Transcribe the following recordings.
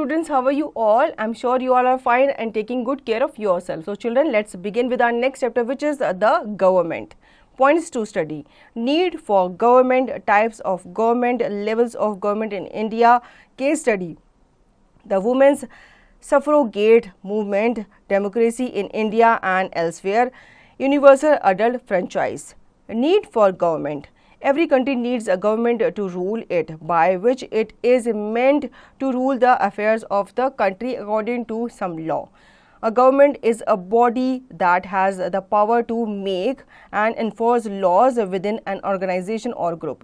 students, how are you all? I'm sure you all are fine and taking good care of yourself. So children, let's begin with our next chapter, which is the government. Points to study: need for government, types of government, levels of government in India, case study, the women's suffragette movement, democracy in India and elsewhere, universal adult franchise. Need for government: every country needs a government to rule it, by which it is meant to rule the affairs of the country according to some law. A government is a body that has the power to make and enforce laws within an organization or group.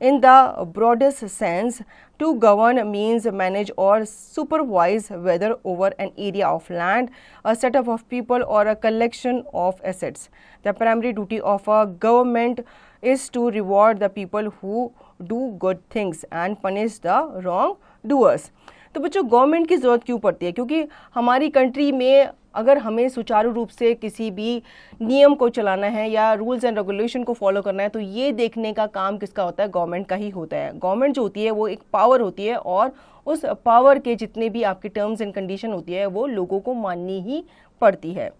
In the broadest sense, to govern means manage or supervise, whether over an area of land, a setup of people, or a collection of assets. The primary duty of a government is to reward the people who do good things and punish the wrong doers. तो बच्चों, government की ज़रूरत क्यों पड़ती है? क्योंकि हमारी country में अगर हमें सुचारू रूप से किसी भी नियम को चलाना है या रूल्स एंड रेगुलेशन को फॉलो करना है, तो ये देखने का काम किसका होता है? गवर्नमेंट का ही होता है. गवर्नमेंट जो होती है वो एक पावर होती है और उस पावर के जितने भी आपके टर्म्स एंड कंडीशन होती है वो लोगों को माननी ही पड़ती है.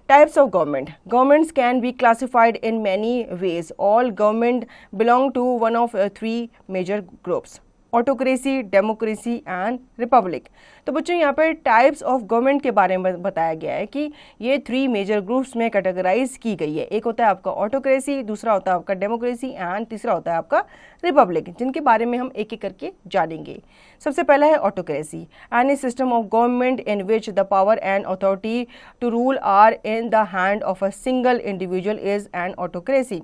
Types of government. Governments can be classified in many ways. All government belong to one of three major groups: autocracy, democracy and Republic. तो बच्चों, यहाँ पर टाइप्स ऑफ गवर्नमेंट के बारे में बताया गया है कि ये 3 मेजर ग्रुप्स में कैटेगराइज की गई है. एक होता है आपका ऑटोक्रेसी, दूसरा होता है आपका डेमोक्रेसी एंड तीसरा होता है आपका रिपब्लिक, जिनके बारे में हम एक एक करके जानेंगे. सबसे पहला है autocracy. Any system of government in which the power and authority to rule are in the hand of a single individual is an autocracy.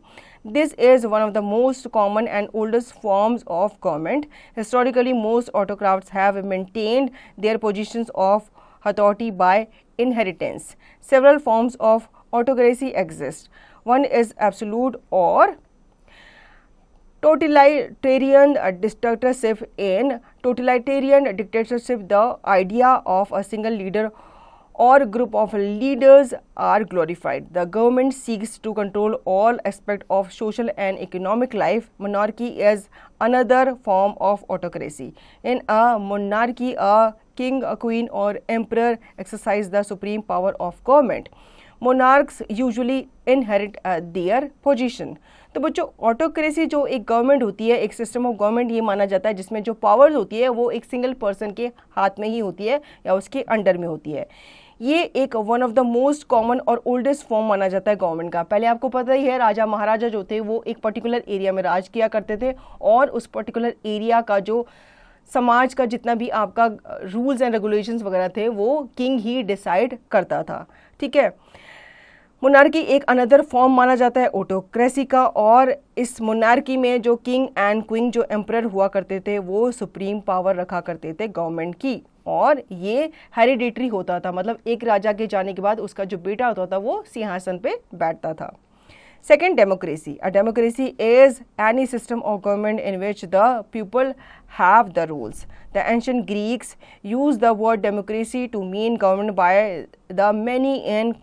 This is one of the most common and oldest forms of government. Historically, most autocrats have maintained their positions of authority by inheritance. Several forms of autocracy exist. One is absolute or totalitarian dictatorship. In totalitarian dictatorship, the idea of a single leader or group of leaders are glorified. The government seeks to control all aspects of social and economic life. Monarchy is another form of autocracy. In a monarchy, a king, a queen or emperor exercise the supreme power of government. Monarchs usually inherit their position. तो बच्चों, autocracy जो एक government होती है, एक system of government ये माना जाता है जिसमें जो पावर्स होती है वो एक सिंगल पर्सन के हाथ में ही होती है या उसके अंडर में होती है. ये एक one of the most common और ओल्डेस्ट फॉर्म माना जाता है गवर्नमेंट का. पहले आपको पता ही है, राजा महाराजा जो थे वो एक पर्टिकुलर एरिया में राज किया करते थे और उस पर्टिकुलर एरिया का जो समाज का जितना भी आपका रूल्स एंड रेगुलेशंस वगैरह थे वो किंग ही डिसाइड करता था. ठीक है. मोनार्की एक अनदर फॉर्म माना जाता है ऑटोक्रेसी का, और इस मोनार्की में जो किंग एंड क्वीन जो एम्परर हुआ करते थे वो सुप्रीम पावर रखा करते थे गवर्नमेंट की, और ये हेरिडिटरी होता था. मतलब एक राजा के जाने के बाद उसका जो बेटा होता था वो सिंहासन पे बैठता था. Second, democracy. A democracy is any system of government in which the people have the rules. The ancient Greeks use the word democracy to mean government by the many in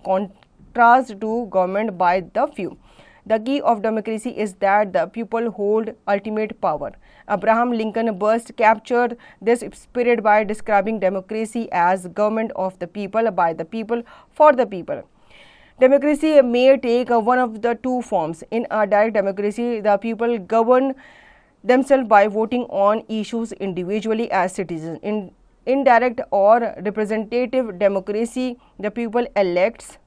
contrast to government by the few. The key of democracy is that the people hold ultimate power. Abraham Lincoln first captured this spirit by describing democracy as government of the people, by the people, for the people. Democracy may take one of the two forms. In a direct democracy, the people govern themselves by voting on issues individually as citizens. In indirect or representative democracy, the people elects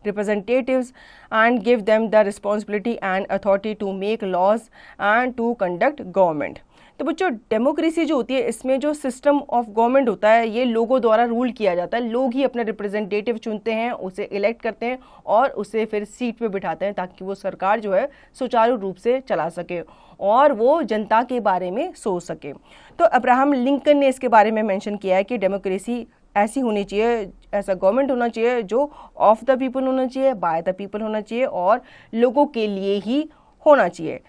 representatives and give them the responsibility and authority to make laws and to conduct government. तो बच्चों, democracy जो होती है इसमें जो system of government होता है ये लोगों द्वारा रूल किया जाता है. लोग ही अपने रिप्रेजेंटेटिव चुनते हैं, उसे इलेक्ट करते हैं और उसे फिर सीट पे बिठाते हैं ताकि वो सरकार जो है सुचारू रूप से चला सके और वो जनता के बारे में सोच सके. तो अब्राहम लिंकन ने इसके बारे में मेंशन किया है कि डेमोक्रेसी ऐसी होनी चाहिए, ऐसा गवर्नमेंट होना चाहिए जो ऑफ द पीपल होना चाहिए, बाय द पीपल होना चाहिए और लोगों के लिए ही होना चाहिए.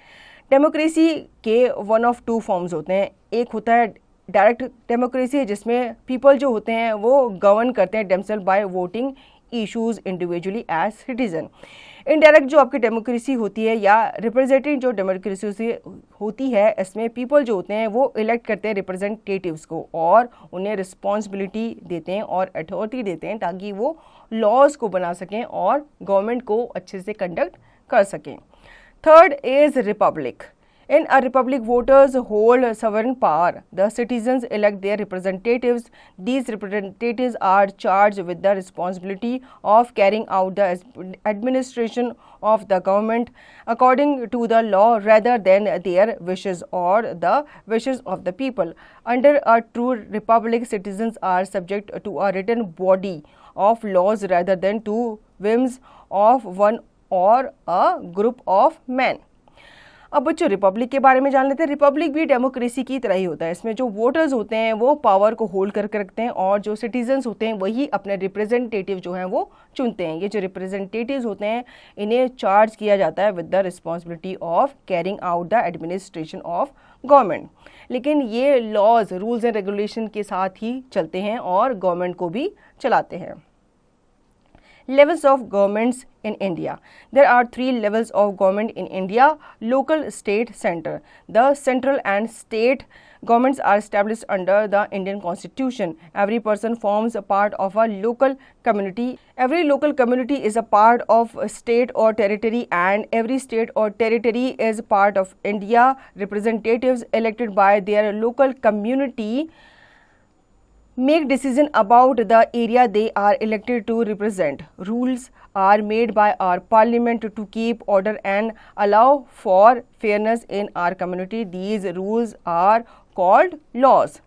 डेमोक्रेसी के वन ऑफ टू फॉर्म्स होते हैं. एक होता है डायरेक्ट डेमोक्रेसी जिसमें पीपल जो होते हैं वो गवर्न करते हैं themselves by voting issues individually as citizen. Indirect जो आपकी डेमोक्रेसी होती है या रिप्रेजेंटेटिव जो डेमोक्रेसी होती है, इसमें पीपल जो होते हैं वो इलेक्ट करते हैं रिप्रेजेंटेटिव्स को और उन्हें रिस्पॉन्सिबिलिटी देते हैं और अथॉरिटी देते हैं ताकि वो लॉज को बना सकें और गवर्नमेंट को अच्छे से कंडक्ट कर सकें. Third is Republic. In a republic, voters hold sovereign power. The citizens elect their representatives. These representatives are charged with the responsibility of carrying out the administration of the government according to the law rather than their wishes or the wishes of the people. Under a true republic, citizens are subject to a written body of laws rather than to whims of one or a group of men. अब बच्चों Republic के बारे में जान लेते हैं. Republic भी democracy की तरह ही होता है. इसमें जो वोटर्स होते हैं वो पावर को होल्ड करके रखते हैं और जो सिटीजन्स होते हैं वही अपने रिप्रेजेंटेटिव जो हैं वो चुनते हैं. ये जो रिप्रेजेंटेटिव्स होते हैं इन्हें चार्ज किया जाता है with the responsibility of carrying out the administration of government. लेकिन ये लॉज, रूल्स एंड रेगुलेशन के साथ ही चलते हैं और गवर्नमेंट को भी चलाते हैं. Levels of governments in India. There are 3 levels of government in India: local, state, center. The central and state governments are established under the Indian Constitution. Every person forms a part of a local community. Every local community is a part of a state or territory, and every state or territory is part of India. Representatives elected by their local community make decision about the area they are elected to represent. Rules are made by our parliament to keep order and allow for fairness in our community. These rules are called laws.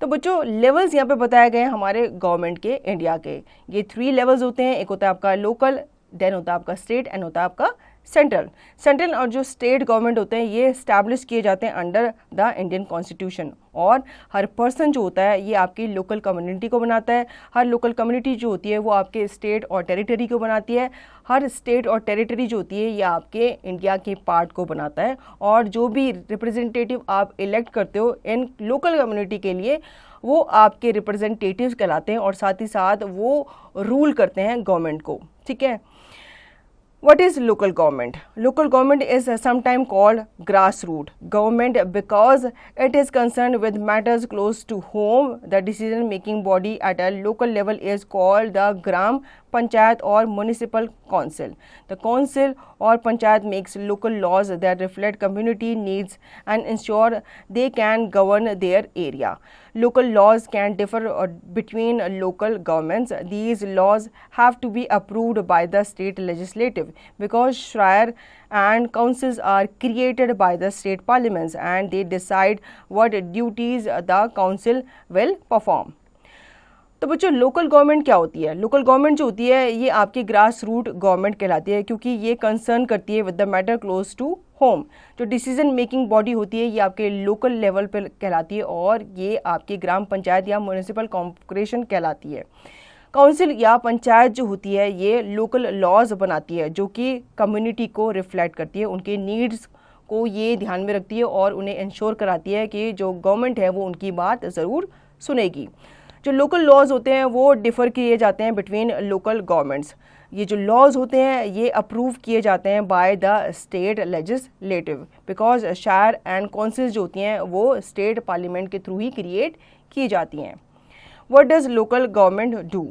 तो बच्चों levels यहाँ पे बताए गए हैं हमारे government के, India के. ये 3 लेवल्स होते हैं. एक होता है आपका लोकल, देन होता है आपका स्टेट एंड होता है आपका सेंट्रल. सेंट्रल और जो स्टेट गवर्नमेंट होते हैं ये स्टैब्लिश किए जाते हैं अंडर द इंडियन कॉन्स्टिट्यूशन. और हर पर्सन जो होता है ये आपकी लोकल कम्युनिटी को बनाता है. हर लोकल कम्युनिटी जो होती है वो आपके स्टेट और टेरिटरी को बनाती है. हर स्टेट और टेरिटरी जो होती है ये आपके इंडिया के पार्ट को बनाता है. और जो भी रिप्रेजेंटेटिव आप इलेक्ट करते हो इन लोकल कम्युनिटी के लिए वो आपके रिप्रेजेंटेटिव्स कहलाते हैं और साथ ही साथ वो रूल करते हैं गवर्नमेंट को. ठीक है. What is local government? Local government is sometimes called grassroots government because it is concerned with matters close to home. The decision making body at a local level is called the Gram Panchayat or Municipal Council. The council or panchayat makes local laws that reflect community needs and ensure they can govern their area. Local laws can differ between local governments. These laws have to be approved by the state legislative because shire and councils are created by the state parliaments and they decide what duties the council will perform. तो बच्चों local government क्या होती है? Local government जो होती है ये आपकी ग्रास रूट गवर्नमेंट कहलाती है क्योंकि ये कंसर्न करती है with the matter close to home. जो डिसीजन मेकिंग बॉडी होती है ये आपके लोकल लेवल पर कहलाती है और ये आपकी ग्राम पंचायत या म्यूनिसिपल कॉर्पोरेशन कहलाती है. काउंसिल या पंचायत जो होती है ये लोकल लॉज बनाती है जो कि कम्युनिटी को रिफ्लेक्ट करती है, उनके नीड्स को ये ध्यान में रखती है और उन्हें इंश्योर कराती है कि जो गवर्नमेंट है वो उनकी बात ज़रूर सुनेगी. जो लोकल लॉज होते हैं वो डिफ़र किए जाते हैं बिटवीन लोकल गवर्नमेंट्स. ये जो लॉज होते हैं ये अप्रूव किए जाते हैं by the state legislative because शायर एंड काउंसिल्स जो होती हैं वो स्टेट पार्लियामेंट के थ्रू ही क्रिएट की जाती हैं. What does local government do?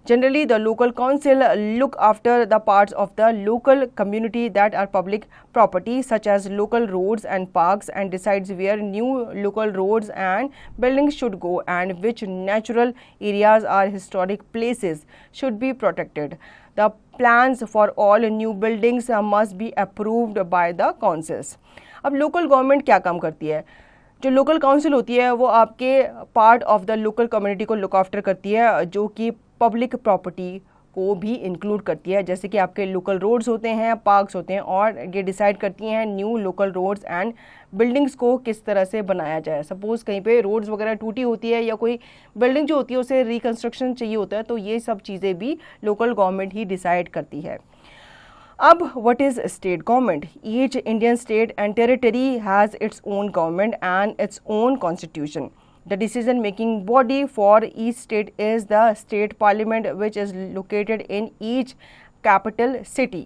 Generally, the local council look after the parts of the local community that are public property, such as local roads and parks, and decides where new local roads and buildings should go and which natural areas or historic places should be protected. The plans for all new buildings must be approved by the councils. अब local government क्या काम करती है? जो local council होती है वो आपके part of the local community को लुक आफ्टर करती है जो कि पब्लिक प्रॉपर्टी को भी इंक्लूड करती है, जैसे कि आपके लोकल रोड्स होते हैं, पार्क्स होते हैं और ये डिसाइड करती हैं new local roads and buildings को किस तरह से बनाया जाए. सपोज़ कहीं पे रोड्स वगैरह टूटी होती है या कोई बिल्डिंग जो होती है उसे रिकन्स्ट्रक्शन चाहिए होता है तो ये सब चीज़ें भी लोकल गवर्नमेंट ही डिसाइड करती है. अब what is state government? Each Indian state and territory has its own government and its own constitution. The decision making body for each state is the state parliament, which is located in each capital city.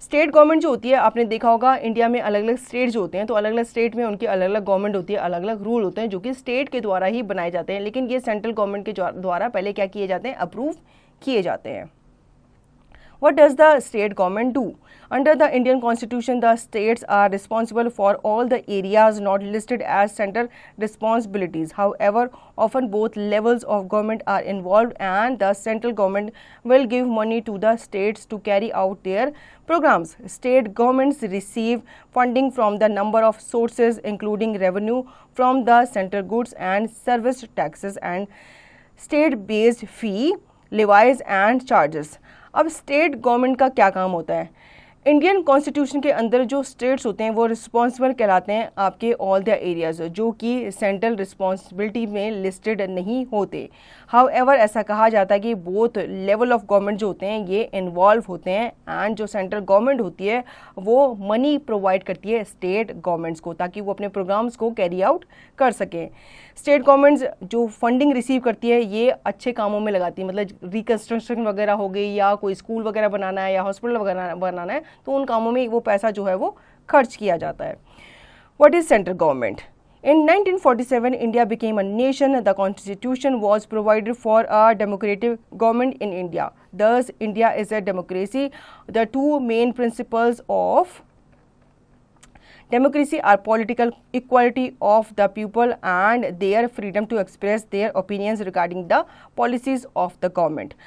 State government जो होती है, आपने देखा होगा India में अलग अलग state जो होते हैं, तो अलग अलग स्टेट में उनकी अलग अलग गवर्नमेंट होती है, अलग अलग रूल होते हैं जो कि स्टेट के द्वारा ही बनाए जाते हैं, लेकिन ये सेंट्रल गवर्नमेंट के द्वारा पहले क्या किए जाते हैं, अप्रूव किए जाते हैं. What does the state government do? Under the Indian Constitution, the states are responsible for all the areas not listed as central responsibilities. However, often both levels of government are involved, and the central government will give money to the states to carry out their programs. State governments receive funding from the number of sources, including revenue from the central goods and service taxes and state-based fee, levies and charges. अब state government का क्या काम होता है? Indian constitution के अंदर जो states होते हैं वो रिस्पॉन्सिबल कहलाते हैं आपके ऑल द एरियाज जो कि सेंट्रल रिस्पॉन्सिबिलिटी में लिस्टेड नहीं होते. हाउएवर ऐसा कहा जाता है कि बोथ लेवल ऑफ गवर्नमेंट जो होते हैं ये इन्वॉल्व होते हैं, एंड जो सेंट्रल गवर्नमेंट होती है वो मनी प्रोवाइड करती है स्टेट गवर्नमेंट्स को ताकि वो अपने प्रोग्राम्स को कैरी आउट कर सकें. स्टेट गवर्नमेंट्स जो फंडिंग रिसीव करती है ये अच्छे कामों में लगाती है, मतलब रिकन्स्ट्रक्शन वगैरह हो गई या कोई स्कूल वगैरह बनाना है या हॉस्पिटल वगैरह बनाना है, तो उन कामों में वो पैसा जो है वो खर्च किया जाता है. What is central government? In 1947, India became a nation. The constitution was provided for a democratic government in India. Thus, India is a democracy. The two main principles of democracy are political equality of the people and their freedom to express their opinions regarding the policies of the government.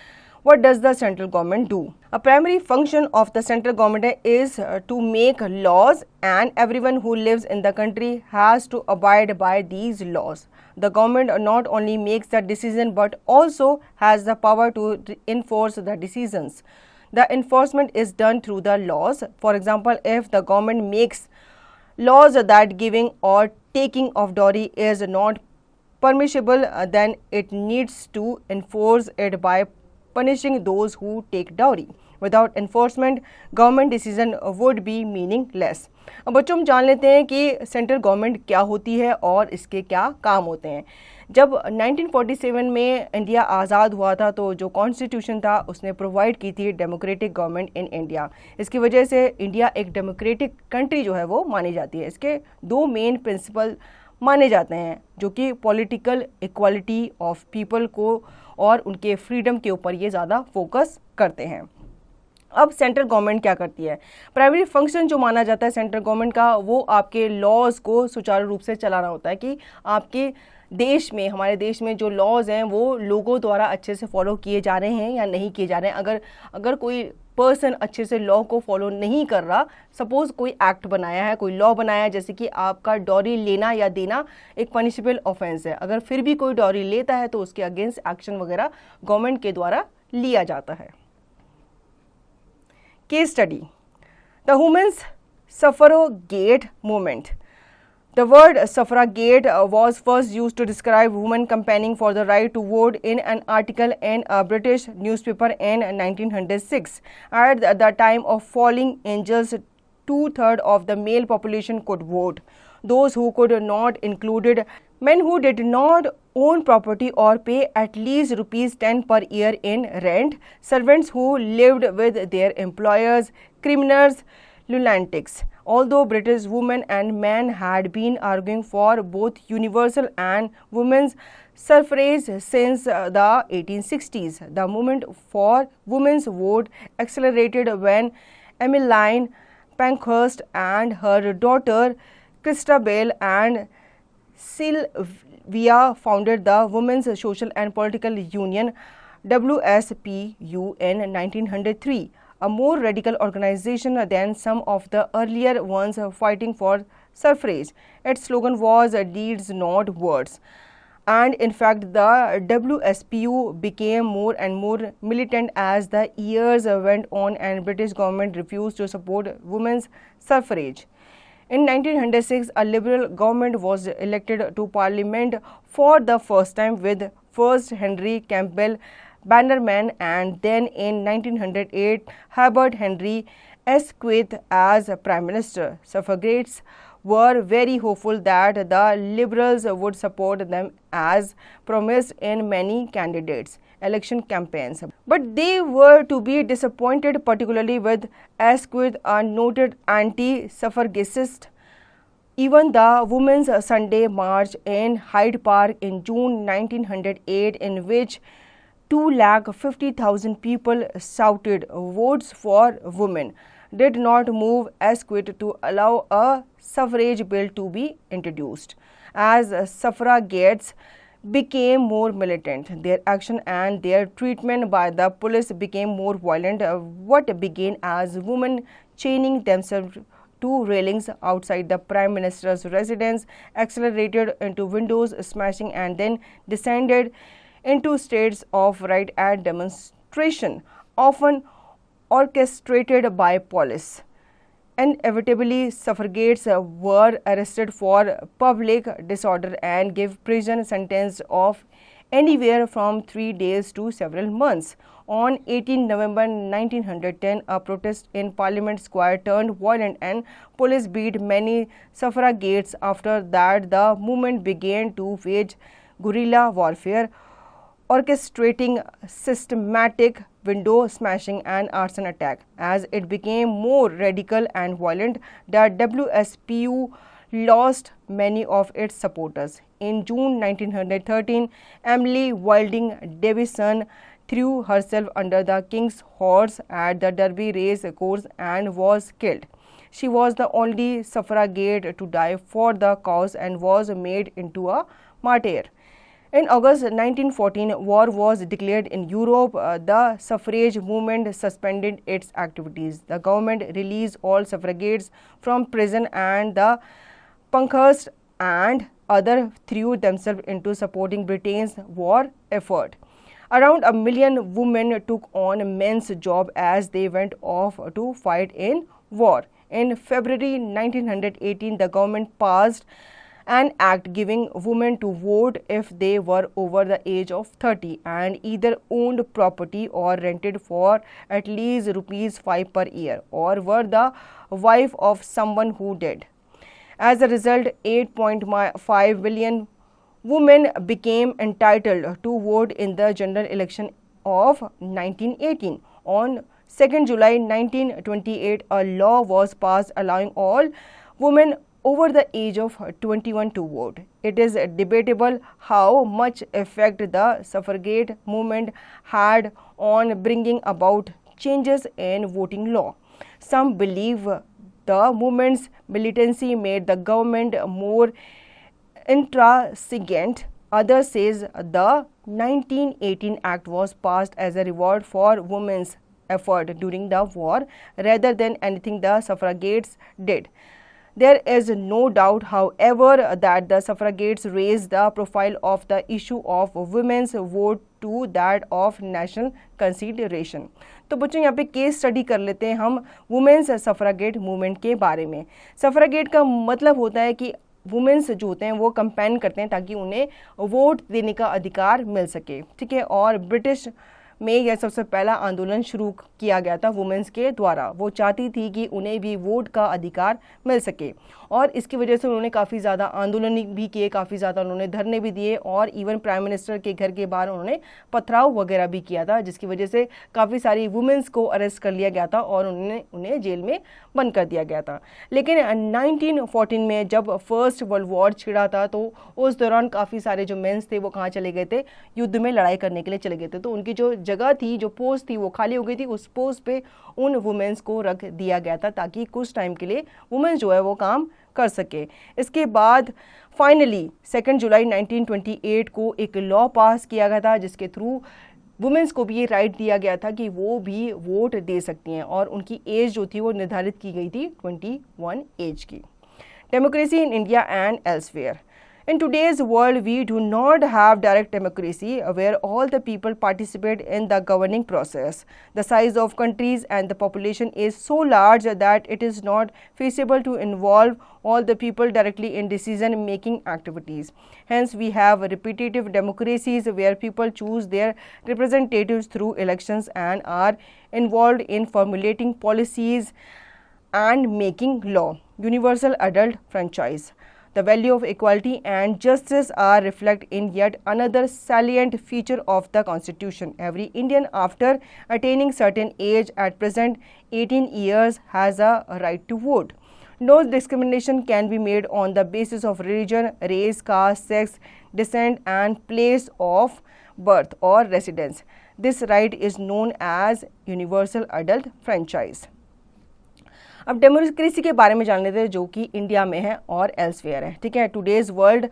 What does the central government do? A primary function of the central government is to make laws, and everyone who lives in the country has to abide by these laws. The government not only makes the decision but also has the power to enforce the decisions. The enforcement is done through the laws. For example, if the government makes laws that giving or taking of dowry is not permissible, then it needs to enforce it by punishing those who take dowry. Without enforcement, government decision would be meaningless. अब बच्चों हम जान लेते हैं कि central government क्या होती है और इसके क्या काम होते हैं. जब 1947 में इंडिया आज़ाद हुआ था तो जो कॉन्स्टिट्यूशन था उसने प्रोवाइड की थी डेमोक्रेटिक गवर्नमेंट इन इंडिया. इसकी वजह से इंडिया एक डेमोक्रेटिक कंट्री जो है वो मानी जाती है. इसके दो मेन प्रिंसिपल माने जाते हैं जो कि पॉलिटिकल इक्वालिटी ऑफ पीपल को और उनके फ्रीडम के ऊपर ये ज़्यादा फोकस करते हैं. अब सेंट्रल गवर्नमेंट क्या करती है? प्राइमरी फंक्शन जो माना जाता है सेंट्रल गवर्नमेंट का वो आपके लॉज को सुचारू रूप से चलाना होता है कि आपके देश में, हमारे देश में जो लॉज हैं वो लोगों द्वारा अच्छे से फॉलो किए जा रहे हैं या नहीं किए जा रहे हैं. अगर कोई पर्सन अच्छे से लॉ को फॉलो नहीं कर रहा, सपोज कोई एक्ट बनाया है, कोई लॉ बनाया है जैसे कि आपका डॉरी लेना या देना एक पनिशेबल ऑफेंस है, अगर फिर भी कोई डॉरी लेता है तो उसके अगेंस्ट एक्शन वगैरह गवर्नमेंट के द्वारा लिया जाता है. Case study the women's suffragette movement. The word suffragette was first used to describe women campaigning for the right to vote in an article in a British newspaper in 1906. At the time of falling angels, 2/3 of the male population could vote. Those who could not included men who did not own property or pay at least ₹10 per year in rent, servants who lived with their employers, criminals, lunatics. Although British women and men had been arguing for both universal and women's suffrage since the 1860s, the movement for women's vote accelerated when Emmeline Pankhurst and her daughter Christabel and Sylvia founded the Women's Social and Political Union WSPU in 1903. A more radical organization than some of the earlier ones fighting for suffrage. Its slogan was "Deeds, not words." And in fact, the WSPU became more and more militant as the years went on and British government refused to support women's suffrage. In 1906, a Liberal government was elected to Parliament for the first time with first Henry Campbell Bannerman and then in 1908 Herbert Henry Asquith as Prime Minister. Suffragettes were very hopeful that the Liberals would support them as promised in many candidates' election campaigns. But they were to be disappointed, particularly with Asquith, a noted anti-suffragist. Even the Women's Sunday March in Hyde Park in June 1908, in which 250,000 people shouted votes for women, did not move Asquith to allow a suffrage bill to be introduced. As suffragettes became more militant, their action and their treatment by the police became more violent. What began as women chaining themselves to railings outside the Prime Minister's residence accelerated into windows smashing and then descended into states of riot and demonstration, often orchestrated by police. Inevitably, suffragettes were arrested for public disorder and given prison sentences of anywhere from 3 days to several months. On 18 November 1910, a protest in Parliament Square turned violent and police beat many suffragettes. After that, the movement began to wage guerrilla warfare, orchestrating systematic window smashing and arson attack. As it became more radical and violent, the WSPU lost many of its supporters. In June 1913, Emily Wilding Davison threw herself under the King's horse at the Derby race course and was killed. She was the only suffragette to die for the cause and was made into a martyr. In August 1914, war was declared in Europe. The suffrage movement suspended its activities. The government released all suffragettes from prison, and the Pankhurst and others threw themselves into supporting Britain's war effort. Around 1 million women took on men's jobs as they went off to fight in war. In February 1918, the government passed an act giving women to vote if they were over the age of 30 and either owned property or rented for at least ₹5 per year or were the wife of someone who did. As a result, 8.5 million women became entitled to vote in the general election of 1918. On 2nd July 1928, a law was passed allowing all women over the age of 21 to vote. It is debatable how much effect the suffragette movement had on bringing about changes in voting law. Some believe the movement's militancy made the government more intransigent. Others says the 1918 Act was passed as a reward for women's effort during the war rather than anything the suffragettes did. There is no doubt, however, that the suffragettes raised the profile of the issue of women's vote to that of national consideration. तो बच्चों यहाँ पे case study कर लेते हैं हम women's suffragette movement के बारे में. सफरागेट का मतलब होता है कि वुमेन्स जो होते हैं वो कंपेन करते हैं ताकि उन्हें वोट देने का अधिकार मिल सके. ठीक है. और ब्रिटिश में यह सबसे पहला आंदोलन शुरू किया गया था वुमेन्स के द्वारा. वो चाहती थी कि उन्हें भी वोट का अधिकार मिल सके और इसकी वजह से उन्होंने काफ़ी ज़्यादा आंदोलन भी किए, काफ़ी ज़्यादा उन्होंने धरने भी दिए और इवन प्राइम मिनिस्टर के घर के बाहर उन्होंने पथराव वगैरह भी किया था, जिसकी वजह से काफ़ी सारी वुमेन्स को अरेस्ट कर लिया गया था और उन्हें जेल में बंद कर दिया गया था. लेकिन 1914 में जब फर्स्ट वर्ल्ड वॉर छिड़ा था तो उस दौरान काफ़ी सारे जो मेंस थे वो कहाँ चले गए थे, युद्ध में लड़ाई करने के लिए चले गए थे. तो उनकी जो जगह थी, जो पोस्ट थी वो खाली हो गई थी. उस पोस्ट पे उन वुमेन्स को रख दिया गया था ताकि कुछ टाइम के लिए वुमेन्स जो है वो काम कर सके. इसके बाद फाइनली 2 जुलाई 1928 को एक लॉ पास किया गया था जिसके थ्रू वुमेन्स को भी ये राइट दिया गया था कि वो भी वोट दे सकती हैं और उनकी एज जो थी वो निर्धारित की गई थी 21 एज की. Democracy in India and elsewhere. In today's world, we do not have direct democracy where all the people participate in the governing process. The size of countries and the population is so large that it is not feasible to involve all the people directly in decision-making activities. Hence, we have repetitive democracies where people choose their representatives through elections and are involved in formulating policies and making law. Universal adult franchise. The value of equality and justice are reflected in yet another salient feature of the Constitution. Every Indian after attaining certain age, at present 18 years, has a right to vote. No discrimination can be made on the basis of religion, race, caste, sex, descent and place of birth or residence. This right is known as universal adult franchise. अब democracy के बारे में जान लेते हैं जो कि India में है और एल्सवेयर है. ठीक है, टुडेज वर्ल्ड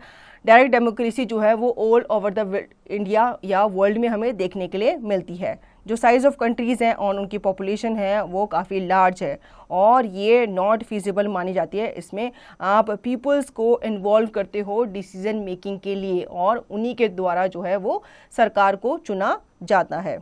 डायरेक्ट डेमोक्रेसी जो है वो ऑल ओवर द इंडिया या वर्ल्ड में हमें देखने के लिए मिलती है. जो साइज़ ऑफ कंट्रीज़ हैं और उनकी पॉपुलेशन है वो काफ़ी लार्ज है और ये नॉट फीजिबल मानी जाती है. इसमें आप पीपल्स को इन्वॉल्व करते हो डिसीजन मेकिंग के लिए और उन्हीं के द्वारा जो है वो सरकार को चुना जाता है.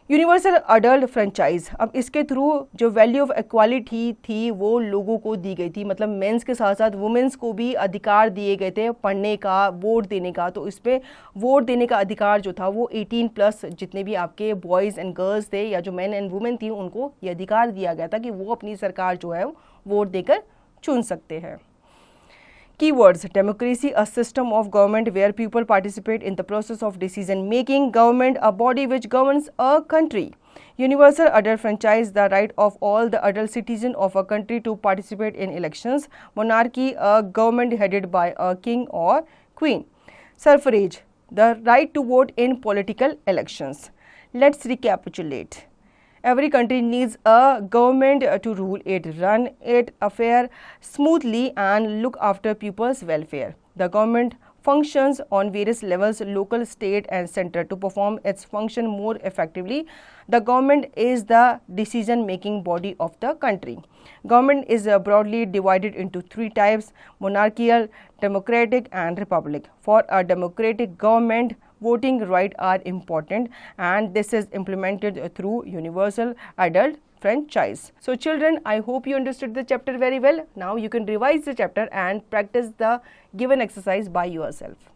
यूनिवर्सल अडल्ट फ्रेंचाइज, अब इसके थ्रू जो वैल्यू ऑफ इक्वालिटी थी वो लोगों को दी गई थी. मतलब मेंस के साथ साथ वुमेंस को भी अधिकार दिए गए थे पढ़ने का, वोट देने का. तो इसमें वोट देने का अधिकार जो था वो 18+ जितने भी आपके बॉयज़ एंड गर्ल्स थे या जो मैन एंड वुमेन थी उनको ये अधिकार दिया गया था कि वो अपनी सरकार जो है वोट देकर चुन सकते हैं. Keywords: democracy, a system of government where people participate in the process of decision making. Government, a body which governs a country. Universal adult franchise, the right of all the adult citizens of a country to participate in elections. Monarchy, a government headed by a king or queen. Suffrage, the right to vote in political elections. Let's recapitulate. Every country needs a government to rule it, run its affairs smoothly and look after people's welfare. The government functions on various levels, local, state and center, to perform its function more effectively. The government is the decision-making body of the country. Government is broadly divided into 3 types: monarchical, democratic and republic. For a democratic government, voting rights are important and this is implemented through universal adult franchise. So children, I hope you understood the chapter very well. Now you can revise the chapter and practice the given exercise by yourself.